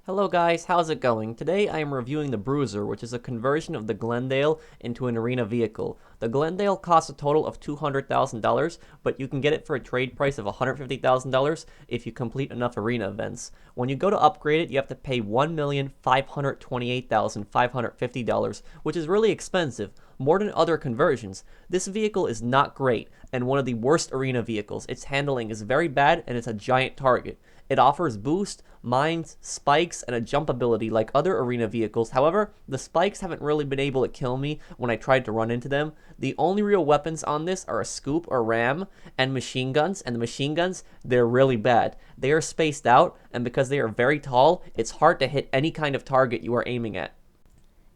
Hello guys, how's it going? Today I am reviewing the Bruiser, which is a conversion of the Glendale into an arena vehicle. The Glendale costs a total of $200,000, but you can get it for a trade price of $150,000 if you complete enough arena events. When you go to upgrade it, you have to pay $1,528,550, which is really expensive, more than other conversions. This vehicle is not great, and one of the worst arena vehicles. Its handling is very bad, and it's a giant target. It offers boost, mines, spikes, and a jump ability like other arena vehicles. However, the spikes haven't really been able to kill me when I tried to run into them. The only real weapons on this are a scoop or ram and machine guns, and the machine guns, they're really bad. They are spaced out, and because they are very tall, it's hard to hit any kind of target you are aiming at.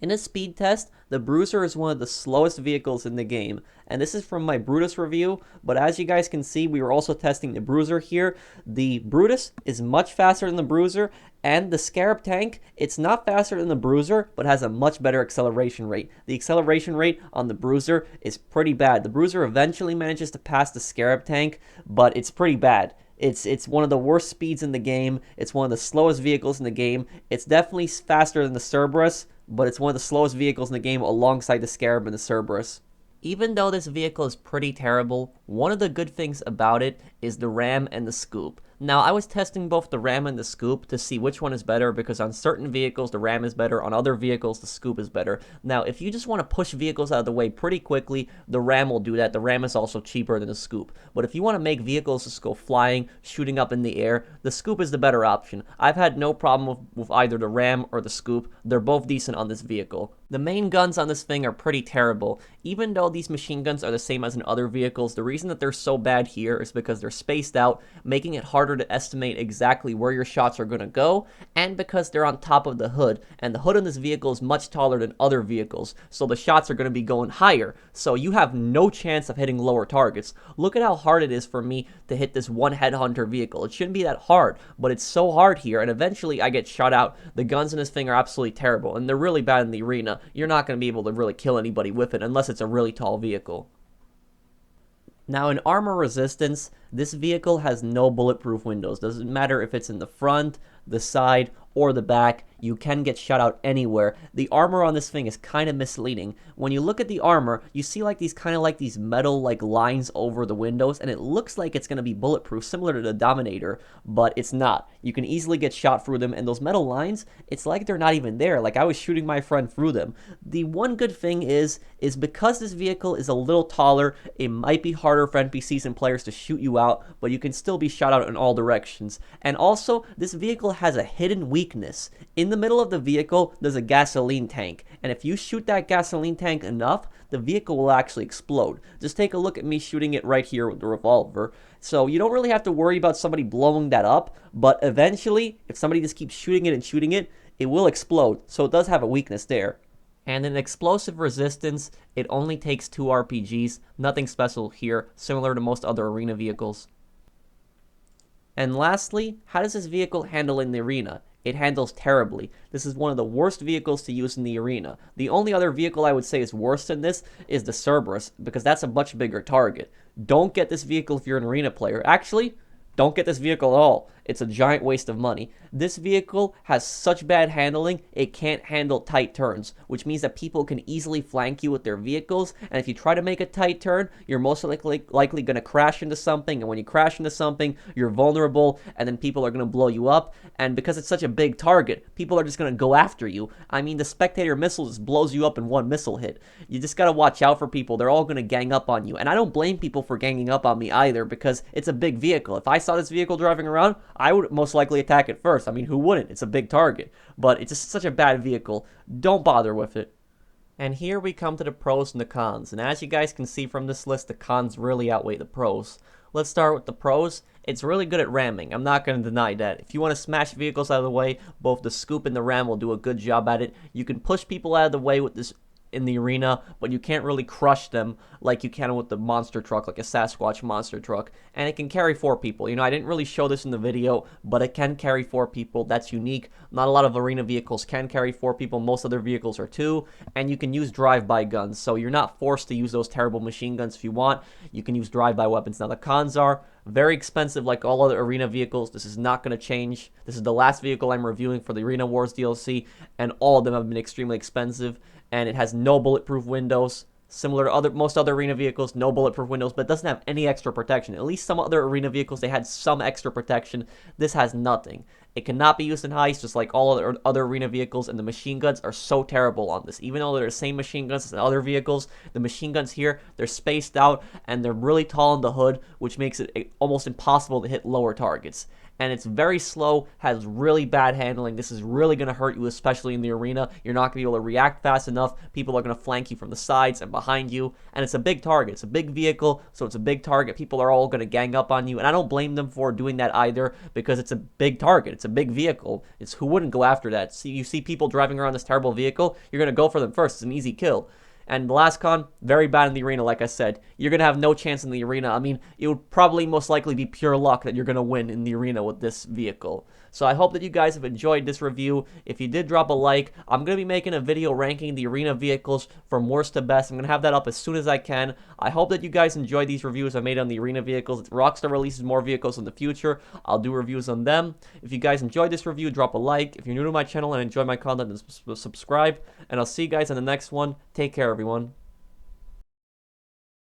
In a speed test, the Bruiser is one of the slowest vehicles in the game, and this is from my Brutus review, but as you guys can see, we were also testing the Bruiser here. The Brutus is much faster than the Bruiser, and the Scarab tank, it's not faster than the Bruiser, but has a much better acceleration rate. The acceleration rate on the Bruiser is pretty bad. The Bruiser eventually manages to pass the Scarab tank, but it's pretty bad. It's one of the worst speeds in the game. It's one of the slowest vehicles in the game. It's definitely faster than the Cerberus, but it's one of the slowest vehicles in the game alongside the Scarab and the Cerberus. Even though this vehicle is pretty terrible, one of the good things about it is the ram and the scoop. Now, I was testing both the ram and the scoop to see which one is better, because on certain vehicles the ram is better, on other vehicles the scoop is better. Now, if you just want to push vehicles out of the way pretty quickly, the ram will do that. The ram is also cheaper than the scoop. But if you want to make vehicles just go flying, shooting up in the air, the scoop is the better option. I've had no problem with either the ram or the scoop. They're both decent on this vehicle. The main guns on this thing are pretty terrible. Even though these machine guns are the same as in other vehicles, the reason that they're so bad here is because they're spaced out, making it harder to estimate exactly where your shots are going to go, and because they're on top of the hood, and the hood in this vehicle is much taller than other vehicles, so the shots are going to be going higher, so you have no chance of hitting lower targets. Look at how hard it is for me to hit this one headhunter vehicle. It shouldn't be that hard, but it's so hard here, and eventually I get shot out. The guns in this thing are absolutely terrible, and they're really bad in the arena. You're not going to be able to really kill anybody with it unless it's a really tall vehicle. Now, in armor resistance, this vehicle has no bulletproof windows. Doesn't matter if it's in the front, the side, or the back, you can get shot out anywhere. The armor on this thing is kind of misleading. When you look at the armor, you see like these kind of like these metal like lines over the windows, and it looks like it's going to be bulletproof, similar to the Dominator, but it's not. You can easily get shot through them, and those metal lines, it's like they're not even there. Like I was shooting my friend through them. The one good thing is because this vehicle is a little taller, it might be harder for NPCs and players to shoot you out, but you can still be shot out in all directions. And also, this vehicle has a hidden weakness. In the middle of the vehicle, there's a gasoline tank, and if you shoot that gasoline tank enough, the vehicle will actually explode. Just take a look at me shooting it right here with the revolver. So you don't really have to worry about somebody blowing that up, but eventually, if somebody just keeps shooting it and shooting it, it will explode. So it does have a weakness there. And in explosive resistance, it only takes 2 RPGs, nothing special here, similar to most other arena vehicles. And lastly, how does this vehicle handle in the arena? It handles terribly. This is one of the worst vehicles to use in the arena. The only other vehicle I would say is worse than this is the Cerberus, because that's a much bigger target. Don't get this vehicle if you're an arena player. Actually, don't get this vehicle at all. It's a giant waste of money. This vehicle has such bad handling, it can't handle tight turns, which means that people can easily flank you with their vehicles, and if you try to make a tight turn, you're most likely going to crash into something, and when you crash into something, you're vulnerable, and then people are going to blow you up, and because it's such a big target, people are just going to go after you. I mean, the spectator missile just blows you up in one missile hit. You just got to watch out for people. They're all going to gang up on you, and I don't blame people for ganging up on me either, because it's a big vehicle. If I saw this vehicle driving around, I would most likely attack it first. I mean, who wouldn't? It's a big target. But it's just such a bad vehicle. Don't bother with it. And here we come to the pros and the cons. And as you guys can see from this list, the cons really outweigh the pros. Let's start with the pros. It's really good at ramming. I'm not going to deny that. If you want to smash vehicles out of the way, both the scoop and the ram will do a good job at it. You can push people out of the way with this in the arena, but you can't really crush them like you can with the monster truck, like a Sasquatch monster truck, and it can carry 4 people. You know, I didn't really show this in the video, but it can carry 4 people. That's unique. Not a lot of arena vehicles can carry 4 people. Most other vehicles are 2, and you can use drive-by guns, so you're not forced to use those terrible machine guns if you want. You can use drive-by weapons. Now, the cons are Very expensive like all other arena vehicles. This is not going to change. This is the last vehicle I'm reviewing for the Arena Wars DLC, and all of them have been extremely expensive, and it has no bulletproof windows. Similar to most other arena vehicles, no bulletproof windows, but it doesn't have any extra protection. At least some other arena vehicles, they had some extra protection. This has nothing. It cannot be used in heists, just like all other arena vehicles, and the machine guns are so terrible on this. Even though they're the same machine guns as other vehicles, the machine guns here, they're spaced out, and they're really tall in the hood, which makes it almost impossible to hit lower targets. And it's very slow, has really bad handling. This is really going to hurt you, especially in the arena. You're not going to be able to react fast enough. People are going to flank you from the sides and behind you. And it's a big target. It's a big vehicle, so it's a big target. People are all going to gang up on you. And I don't blame them for doing that either, because it's a big target. It's a big vehicle. It's who wouldn't go after that? See, you see people driving around this terrible vehicle, you're going to go for them first. It's an easy kill. And the last con, very bad in the arena, like I said. You're going to have no chance in the arena. I mean, it would probably most likely be pure luck that you're going to win in the arena with this vehicle. So I hope that you guys have enjoyed this review. If you did, drop a like. I'm going to be making a video ranking the arena vehicles from worst to best. I'm going to have that up as soon as I can. I hope that you guys enjoyed these reviews I made on the arena vehicles. If Rockstar releases more vehicles in the future, I'll do reviews on them. If you guys enjoyed this review, drop a like. If you're new to my channel and enjoy my content, then subscribe. And I'll see you guys in the next one. Take care, everyone.